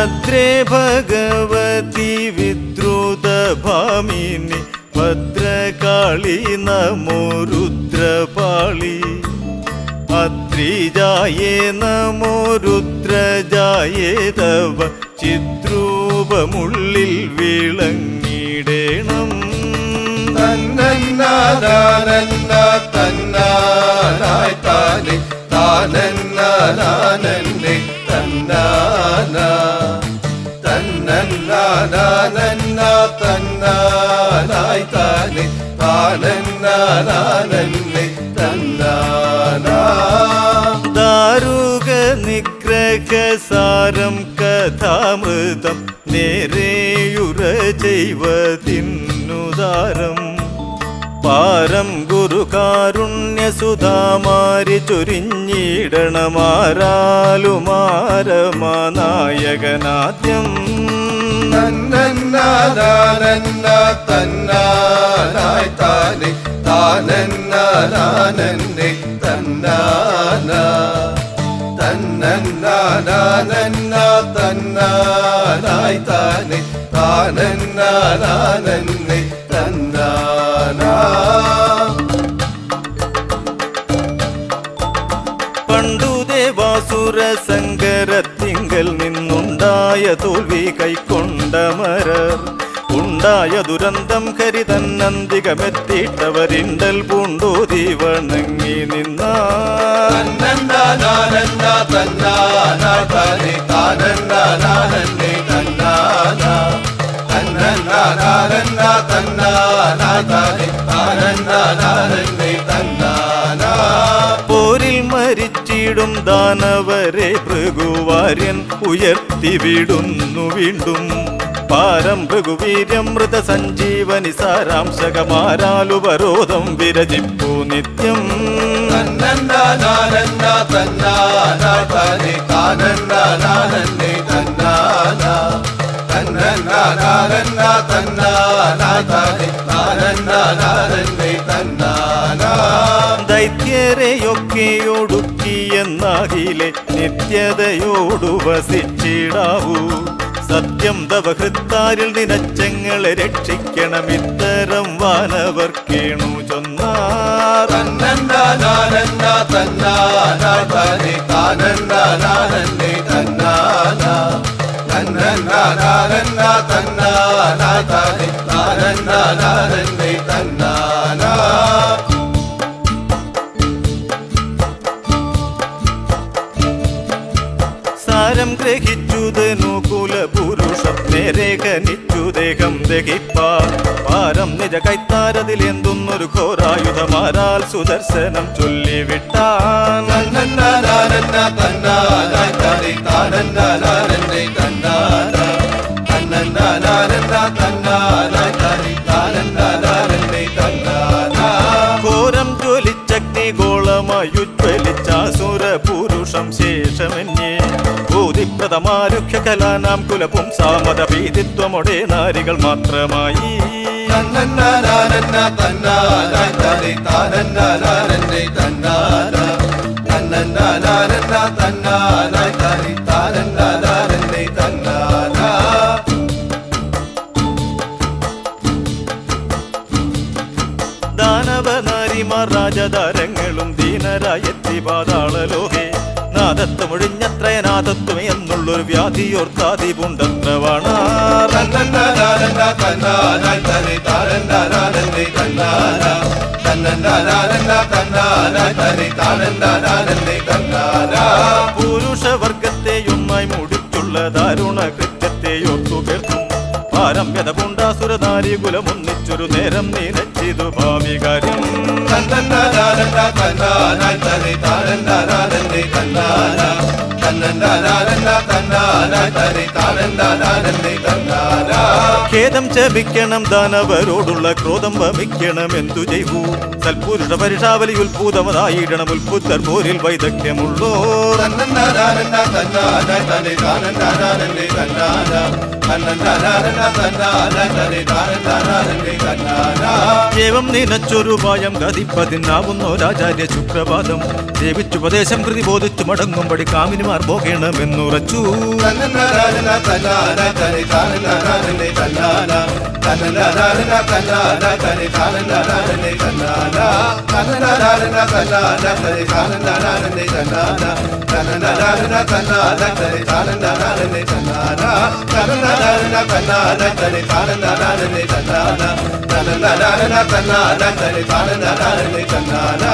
ഭദ്രേ ഭഗവതി വിദ്രുതഭാമിനി ഭദ്രകാളി നമോ രുദ്രപാളി അത്രിജായേ നമോ രുദ്രജായേ തവ ചിദ്രൂപമുള്ളിൽ വിളങ്ങിടേണം. തന്നന്നാനന്ന തന്നാനായി താനെ താനന്നാനന്നെ തന്നാന തന്നന്നാനന്ന തന്നാനായി താനെ താനന്നാനന്നെ തന്നാന. ദാരുക നിഗ്രഹസാരം കഥാമൃതം നേരെയുറ ചെയ്വതിന്നുദാരം പാരം ഗുരുകാരുണ്യസുധാമാരി ചൊരിഞ്ഞിടണമാരാലുമാരമാനായകനാദ്യം. തന്നന്നാനന്ന തന്നാനായി താനെ താനന്നാനന്നെ തന്നാന തന്നന്നാനന്ന തന്നാനായി താനെ താനന്നാനന്നെ തന്നാന. പണ്ടു ദേവാസുര സങ്കരത്തിങ്കൽ നിന്നുണ്ടായ തോൽവി കൈക്കൊണ്ടമരർ ഉണ്ടായ ദുരന്തം കരിതന്നന്തികമെത്തിയിട്ടവരിണ്ടൽ പൂണ്ടോതി വണങ്ങി നിന്നാർ. തന്നന്നാനന്ന തന്നാനായി താനെ താനന്നാനന്നെ തന്നാന തന്നന്നാനന്ന തന്നാനായി താനെ താനന്നാനന്നെ തന്നാന. പോരിൽ മരിച്ചിടും ദാനവരെ ഭൃഗുവാര്യൻ ഉയർത്തിവിടുന്നു വീണ്ടും പാരം ഭൃഗുവീര്യം മൃതസഞ്ജീവനി സാരാംശകമാരാലുപരോധം വിരജിപ്പു നിത്യം. തന്നന്നാനന്ന തന്നാനായി താനെ താനന്നാനന്നെ തന്നാന തന്നന്നാനന്ന തന്നാനായി താനെ താനന്നാനന്നെ തന്നാന. ദൈത്യരെയൊക്കെയൊടുക്കിയെന്നാകിലെ നിത്യതയോടു വസിച്ചിടാവൂ സത്യം തവ ഹൃത്താരിൽ നിനച്ചങ്ങളെ രക്ഷിക്കണം ഇത്തരം വാനവർ കേണു ചൊന്നാർ. തന്നന്നാനന്ന തന്നാനായി താനെ താനന്നാനന്നെ തന്നാന തന്നന്നാനന്ന തന്നാനായി താനെ താനന്നാനന്നെ തന്നാന. സാരം ഗ്രഹിച്ചുതനുകൂല പുരുഷം നേരെ ഖനിച്ചു ദേഹം ദഹിപ്പാൻ പാരം നിജ കൈത്താരതിലെന്തുന്നൊരു ഘോരായുധമാരാൽ സുദർശനം ചൊല്ലിവിട്ടാൻ. തന്നന്നാനന്ന തന്നാനായി താനെ താനന്നാനന്നെ തന്നാന തന്നന്നാനന്ന തന്നാനായി താനെ താനന്നാനന്നെ തന്നാന. ഘോരം ജ്വലിച്ചഗ്നിഗോളമായുജ്വലിച്ചാസുര പുരുഷം ശേഷമന്യേ ഭൂതിപ്രദമാരുഹ്യ കലാനാം കുലപുംസാമത ഭീതിത്വമൊടെ നാരികൾ മാത്രമായി. തന്നന്നാനന്ന തന്നാനായി താനെ താനന്നാനന്നെ തന്നാന തന്നന്നാനന്ന തന്നാനായി താനെ താനന്നാനന്നെ തന്നാന. ദാനവനാരിമാർ രാജധാരങ്ങളും ദീനരായെത്തി പാതാളലോകെ നാദത്വമൊഴിഞ്ഞത്രയനാഥത്വമേ എന്നുള്ളൊരു വ്യാധിയോർത്താതി പൂണ്ടത്ര വാണാർ. തന്നന്നാനന്ന തന്നാനായി താനെ താനന്നാനന്നെ തന്നാന തന്നന്നാനന്ന തന്നാനായി താനെ താനന്നാനന്നെ തന്നാന. പുരുഷവർഗത്തെയൊന്നായി മുടിച്ചുള്ള ദാരുണ കൃത്യത്തെയൊത്തുകേർത്തും പാരമ്യത പൂണ്ടാസുരനാരി കുലമൊന്നിച്ചൊരു നേരം നീനച്ചിതു ഭാവികാര്യം. തന്നന്നാനന്ന തന്നാനായി താനെ താനന്നാനന്നെ തന്നാന തന്നന്നാനന്ന തന്നാനായി താനെ താനന്നാനന്നെ തന്നാന. ഖേദം ചപിക്കണം ദാനവരോടുള്ള ക്രോധം വമിക്കണം എന്തു ചെയ്യൂ സൽപുരുഷ പരിഷാവലി ഉത്ഭൂതമതായിടണം ഉത്ഭുദ്ധർ പോരിൽ വൈദഗ്ധ്യമുള്ളോർ. തന്നന്നാനന്ന തന്നാനായി താനെ താനന്നാനന്നെ തന്നാന തന്നന്നാനാ തന്നാനാ തരി താനന്നാനാനന്ദി തന്നാനാ. ഏവം നിനച്ചൊരു പായം ഗതിപ്പതിനാവുന്നൊരാചാര്യ ശുക്രപാദം ദേവിച്ചുപദേശം കൃതി ബോധിച്ചു മടങ്ങുമ്പടി കാമിനിമാർ പോകണമെന്നുറച്ചു. തന്നന്നാനാ തന്നാനാ തരി താനന്നാനാനന്ദി തന്നാനാ. തന്നന്നാനാ തന്നാനാ തരി താനന്നാനാനന്ദി തന്നാനാ. തന്നന്നാനാ തന്നാനാ തരി താനന്നാനാനന്ദി തന്നാനാ. തന്നന്നാനാ തന്നാനാ തരി താനന്നാനാനന്ദി തന്നാനാ. തന്നന്നാനാ തന്നാനാ തരി താനന്നാനാനന്ദി തന്നാനാ. തന്നന്നാനാ തന്നാനാ തരി താനന്നാനാനന്ദി തന്നാനാ.